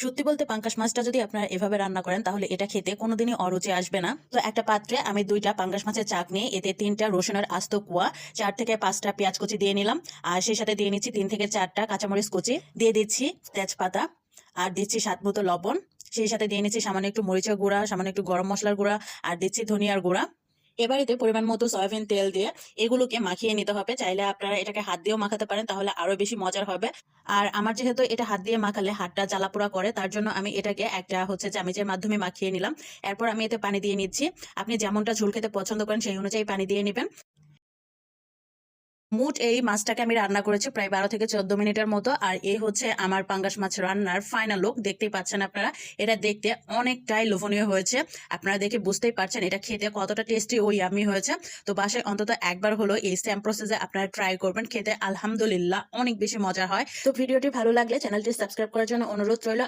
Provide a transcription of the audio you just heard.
সত্যি বলতে পাঙ্গাস মাছটা যদি আপনারা এভাবে রান্না করেন তাহলে এটা খেতে কোনোদিনই অরুচি আসবে না। তো একটা পাত্রে আমি 2টা পাঙ্গাস মাছের চাক নিয়ে এতে 3টা রসুনের আস্ত কোয়া, 4 থেকে 5টা পেঁয়াজ কুচি দিয়ে নিলাম। আর সেই সাথে দিয়ে নিচ্ছি 3 থেকে 4টা কাঁচামরিচ কুচি, দিয়ে দিচ্ছি তেজপাতা, আর দিচ্ছি স্বাদ মতো লবণ। সেই সাথে দিয়ে নিচ্ছি সামান্য একটু মরিচের গুঁড়া, সামান্য একটু গরম মশলার গুঁড়া, আর দিচ্ছি ধনিয়ার গুঁড়া। এবার এতে পরিমাণ মতো সয়াবিন তেল দিয়ে এগুলোকে মাখিয়ে নিতে হবে। চাইলে আপনারা এটাকে হাত দিয়েও মাখাতে পারেন, তাহলে আরো বেশি মজার হবে। আর আমার যেহেতু এটা হাত দিয়ে মাখালে হাতটা জ্বালাপোড়া করে, তার জন্য আমি এটাকে একটা চামিচের মাধ্যমে মাখিয়ে নিলাম। এরপর আমি এতে পানি দিয়ে নিচ্ছি। আপনি যেমনটা ঝোল খেতে পছন্দ করেন সেই অনুযায়ী পানি দিয়ে নেবেন। মোট এই মাছটাকে আমি রান্না করেছি প্রায় 12 থেকে 14 মিনিটের মতো। আর এই হচ্ছে আমার পাঙ্গাস মাছ রান্নার ফাইনাল লুক। দেখতেই পাচ্ছেন আপনারা, এটা দেখতে অনেকটাই লোভনীয় হয়েছে। আপনারা দেখে বুঝতেই পারছেন এটা খেতে কতটা টেস্টি ও ইয়ামি হয়েছে। তো বাসায় অন্তত একবার হলো এই সেম প্রসেসে আপনারা ট্রাই করবেন, খেতে আলহামদুলিল্লাহ অনেক বেশি মজা হয়। তো ভিডিওটি ভালো লাগলে চ্যানেলটি সাবস্ক্রাইব করার জন্য অনুরোধ রইল।